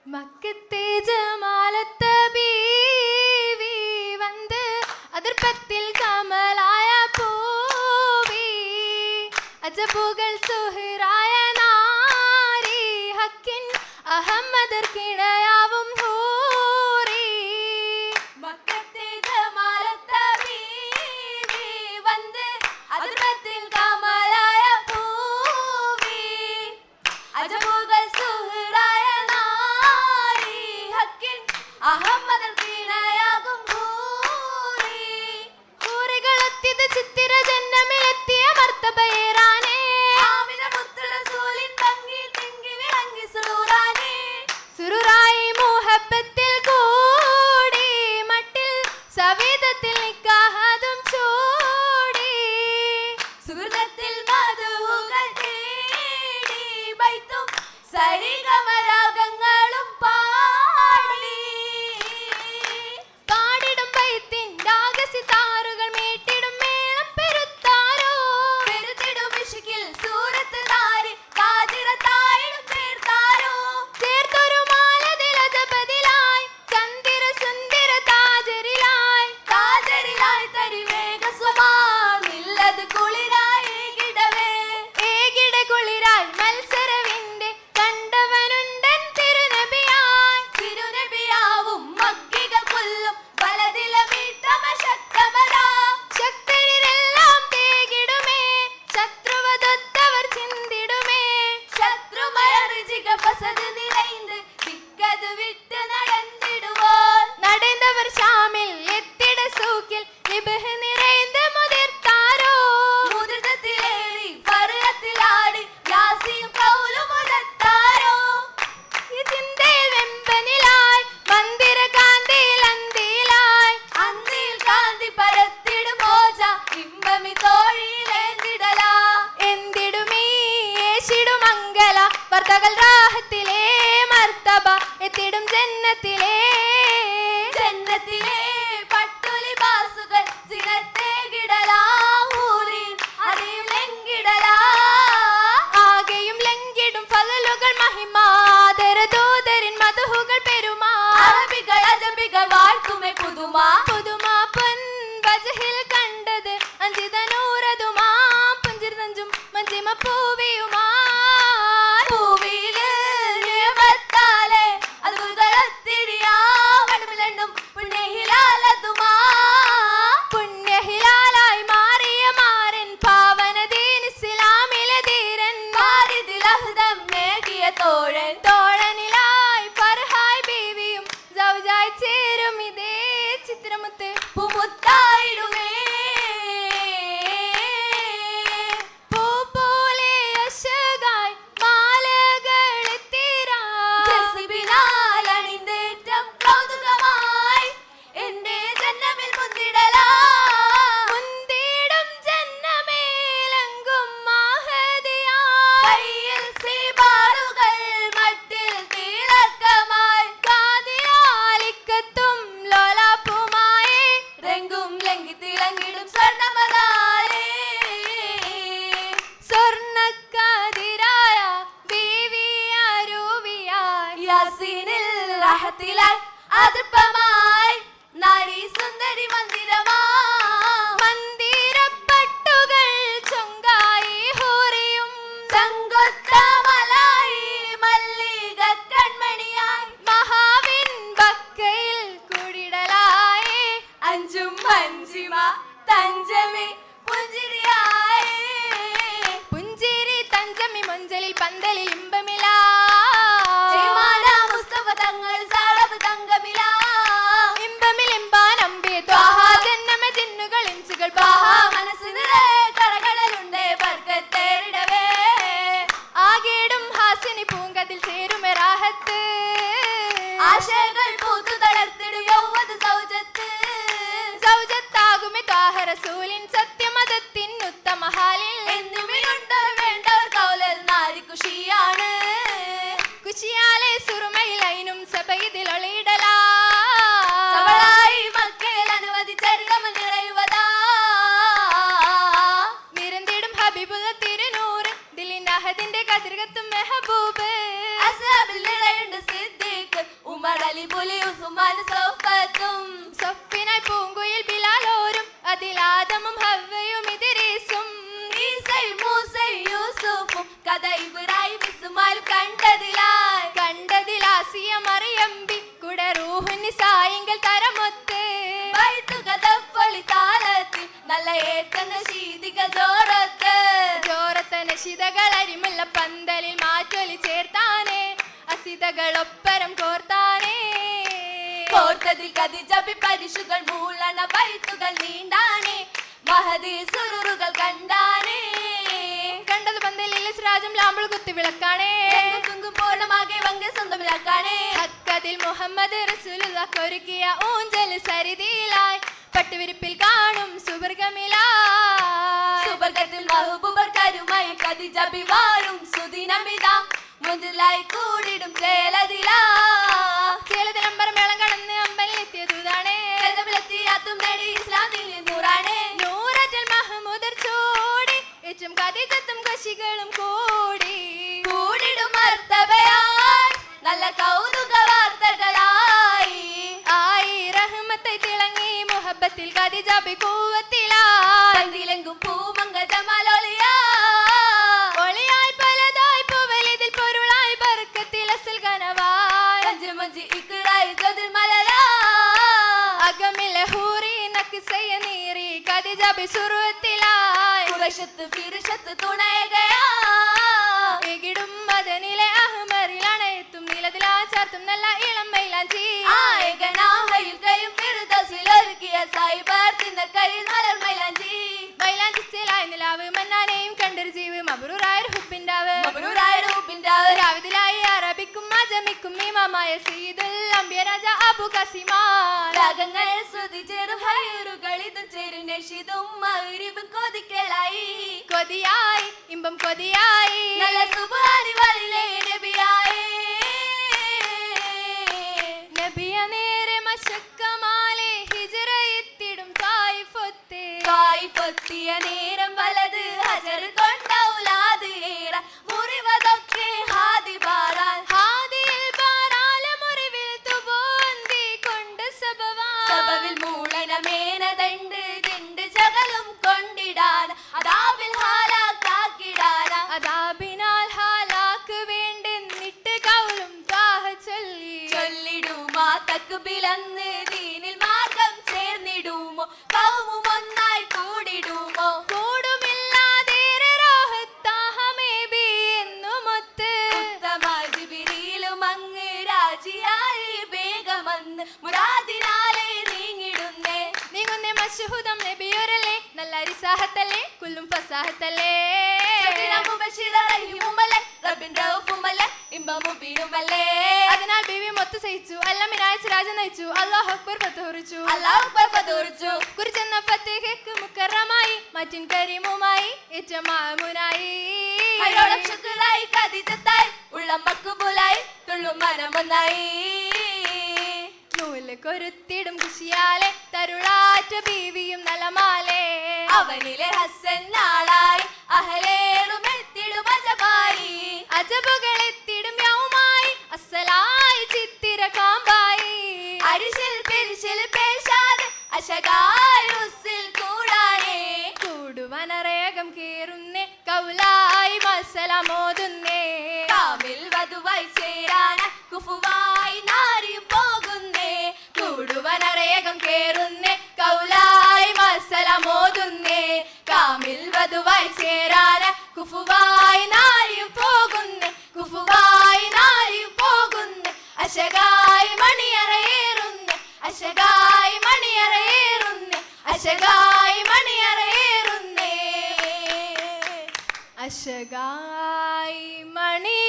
മക്കത്തെ ജമാലത്ത ബീവി വന്ന് അതിർപ്പത്തിൽ കമലായ പൂവി അജബുകൾ സുഹറായ നാരി ഹക്കിൻ അഹമ്മദർ കിണയാവും ഹൂറി. മക്കത്തെ ജമാലത്ത ബീവി വന്ന് അതിർപ്പത്തിൽ കമലായ പൂവി അജബുകൾ സുഹറായ അഹമ്മദൻ വീണയാകും ഭൂരി. ഭൂരികളെത്തിയത് ചിത്തിര ജന്മമിലെത്തിയ മർത്തബയേറാനേ ആമിന മുത്തുള്ള സൂലിൻ ഭംഗി തിങ്ങി വിളങ്ങി സുറൂറാനേ. സുറൂറായി മുഹബ്ബത്തിൽ കൂടി മട്ടിൽ സവീദത്തിൽ നിക്കാഹതും ചൂടി. സുഹൃതത്തിൽ മധുകൾ തേടി ബൈത്തും സരിഗമരാഗങ്ങളും വർത്തകൾ രാഹത്തിലേ മർത്തബ എത്തിടും ജന്നത്തിലേ ജന്നത്തിലേ പട്ടുലി ബാസുകൾ സിനത്തെ ഗിടലാ ഊരിൻ അതെയും ലംഘിടലാ ആകെയും ലംഘിടും ഫലലുകൾ മഹിമാദര ദൂതരിൻ മധുഹുകൾ പെരുമാ അറബികൾ അജബികൾ വാഴ്ത്തുമേ പുതുമാ പുതുമാ പൊൻ വജഹിൽ കണ്ടത് അഞ്ചിത നൂറതുമാ പുഞ്ചിർ നഞ്ചും മഞ്ചിമ പൂവിയുമാ. തോഴനിലായി ഫർഹായ് ബീവിയും സൗജായി ചേരും ഇതേ ചിത്രമുത്ത് പൂമുത്തായിടുമേ പൂ പോലെ അശകായി മാലകളെത്തിരാ ജസിബിനാൽ അണിന്തേറ്റം കൗതുകമായി എന്റെ ജന്നമിൽ മുന്തിടലാ മുന്തിടും ജന്നമേലെങ്കും മാഹദിയാ കയ്യിൽ സീബാളുകൾ അതിർപ്പമായി നാരി സുന്ദരി മന്ദിരമാ മന്ദിരപ്പട്ടുകൾ ചൊങ്കായി ഹൂറിയും ചങ്കൊത്ത മലായി മല്ലിക കൺമണിയായി മഹാവിൻ ബക്കയിൽ കുടിടലായി അഞ്ചും മഞ്ചിമ തഞ്ചമി പുഞ്ചിരിയായി പുഞ്ചിരി തഞ്ചമി മൊഞ്ചലിൽ പന്തലിൽ ഇമ്പമിലാ ആശകൾ പൂത്തു തളർത്തിടും യൗവത സൗജത്ത് സൗജത്താകുമേ ത്വാഹ റസൂലിൻ സത്യമതത്തിൻ ഉത്തമഹാലിൽ എന്നുമിലുണ്ടോ വേണ്ടവർ കൗലൽ നാരി കുഷിയാണ് കുഷിയാലെ സുറുമയിൽ അയിനും സബയിദിൽ ഒളിയിടലാ സബളായി മക്കയിൽ അനവധി ചരിതമ നിറയുവതാ നിരന്തിടും ഹബീബുൽ തിരുനൂറ് ദിലിൻ അഹദിന്റെ കതിർകത്തും മെഹബൂബ് അസ്ഹാബിൽ നിറയുണ്ട് സിദ്ദീഖ് ഉമർ അലി പുലി ഉസ്മാൻ സൗഫത്തും സഫിനായി പൂങ്കുയിൽ ബിലാലോരും അതിലാദമും ഹവ്വയും ഇദ്രീസും ഈസയും മൂസയും യൂസുഫും കഥ ഇബ്രാഹിം ഇസ്മായിൽ കണ്ടതിലാസിയ മറിയമ്പി കൂടെ റൂഹുനിസായിങ്കൽ തരമൊത്ത് ബൈത്തുകദഫളി താളത്തിൽ നല്ല ഏത്തന ശീതികൾ ജോറത്ത നശിതകൾ അരിമുല്ല പന്തലിൽ മാറ്റൊലി ചേർത്താനേ അസിതകളൊപ്പരം കോർത്താനേ കോർത്തതിൽ കതിജബി പരിശുകൾ മൂളണ ബൈത്തുകൾ നീണ്ടാനേ മഹദി സുറുകൾ കണ്ടാനേ കണ്ടത് പന്തലിൽ സിറാജും ലാമ്പിൾ കുത്തി വിളക്കാണേ പൂർണ്ണമാകെ വങ്ക സ്വന്തമിലാക്കാണേ ഹക്കതിൽ മുഹമ്മദ് റസൂലുള്ളാഹ് ഒരുക്കിയ ഊഞ്ചൽ സരിതിയിലായി പട്ടുവിരിപ്പിൽ കാണും സുബർഗത്തിൽ മഹബൂബർക്കാരുമായി ഖദീജ ബിവാറും സുദിനമിതാ മുതലായി കൂടിടും ചേലതിലമ്പർ മേളം കടന്ന് അമ്പലിലെത്തിയ ദൂതാണേ ത്തും നേടി ഇസ്ലാമിൽ നൂറാണേ നൂറജൽ മഹമൂദർ ചൂടി ഏറ്റവും ഖദീജത്തും കശികളും കൂടിടും മർത്തബയായി നല്ല കൗതുക വാർത്തകളായി ആയി റഹ്മത്തെ തിളങ്ങി മുഹബത്തിൽ ഖദീജ ബിഖുവത്തിലായി പന്തിലെങ്കും പൂമങ്ക ജമാലൊളിയാ ഒളിയായി പലതായി പൂവലിതിൽ പൊരുളായി ബർക്കത്തിൽ അസൽ കനവായി അഞ്ചുമഞ്ചി ഇക്റായി തൊതിൽ മലരാ അകമിലെ ഹൂറി നക്സയ നീറി ഖദീജ ബിസുറുവത്തിലായി ഖുറൈശത്ത് ഫിർശത്ത് തുണയകയാ എകിടും മദനിലെ അഹ്മറിലാണ് എത്തും നീലതിലാ ചാർത്തും നല്ല ഇളം മൈലാഞ്ചി ആയകനാഹയിൽ കയും ഫിർദൗസിലൊരുക്കിയ സൈബർത്തിന്റെ കയ്യിൽ മലർ മൈലാഞ്ചി മൈലാഞ്ചിച്ചിലായി നിലാവ് മന്നാനെയും കണ്ടൊരു ജീവ് മബ്രൂറായ ഹുപ്പിൻഡാവ് രാവിതിലായി അറബിക്കും അജമിക്കും ഇമാമായ സീദുൽ അംബിയ രാജ അബു ഖസിമാൻ രാഗങ്ങൾ ശ്രുതി ചേരും ഹൈറുകൾ ഇതും ചേരും നശീദും മഗ്രിബ് കൊതിയായി ഇമ്പം കൊതിയായി നല്ല സുബ്ഹാനി വലിലെ നബിയ നേരെ മശക്കമാലെ ഹിജ്റ എത്തിടും തായിഫൊത്തിയ നേരം വലത് ഹജർ കൊണ്ട ഔലാദ് ഏറ മുറിവതൊക്കെ ഹാദിയിൽ ബാറാല മുറിവിൽ തുബോന്തി കൊണ്ട് സബവിൽ മൂളന മേനദണ്ട് ദിണ്ട് ജഗലും കൊണ്ടിടാൻ അദാബിൽ ഹാലാക്കിടാൻ അദാബിനാൽ ഹാലാക്ക് വേണ്ടെന്നിട്ട് കൗലും ത്വാഹ ചൊല്ലിടുമാ തക്ബിലന്ന് ദീനിൽ മാർഗം ചേർന്നിടുമോ കൗമും ഒന്നായി കൂടുമില്ലാതെ ും അങ്ങ് രാജിയായി വേഗമന്ന് മുറാദിനാലെ നീങ്ങുന്നേ മശ്ഹൂദം നബിയൊരല്ലേ നല്ല റിസാഹത്തല്ലേ കുല്ലും ഫസാഹത്തല്ലേ അതിനാൽ ബീവി മൊത്ത സഹിച്ചു അല്ലമിനായ സിറാജ് നയിച്ചു അല്ലാഹു അക്ബർ ഫതഹുറിച്ചു കുറിച്ചെന്ന ഫത്തേഹക്ക് മുക്കറമായി മറ്റിൻ കരീമുമായി ഏറ്റമാമുനായി ശുക്രായി ഖദീജത്തായി ഉള്ള മക്ബൂലായി തുള്ളും മനമൊന്നായി നൂല് കൊരുത്തിടും ഖുശിയാലെ തരുളാറ്റ ബീവിയും നലമാലേ അവനിലെ ഹസൻ നാളായി അഹലേറുമെത്തിടും അജബുകളെത്തിടും യൗമായി അസ്സലായി ചിത്തിര കാമ്പായി അരിശിൽ പെരിശിൽ പേശാതെ അശകായുസിൽ കൂടാനേ കൂടുവനറേകം കേറുന്നേ കൗലായി മസലമോതുന്നേ കാമിൽ വധുവായി ചേരാന കുഫുവായി നാരിയും പോകുന്നേ കൂടുവനറേകം കേറുന്നേ കൗലായി മസലമോതുന്നേ കാമിൽ വധുവായി ചേരാന കുഫുവായി നാരിയും പോകുന്നേ അശകായി മണിയറയേറുന്നേ അശകായി മണിയറയേറുന്നേ അശകായി മണിയറയേറുന്നേ അശകായി മണി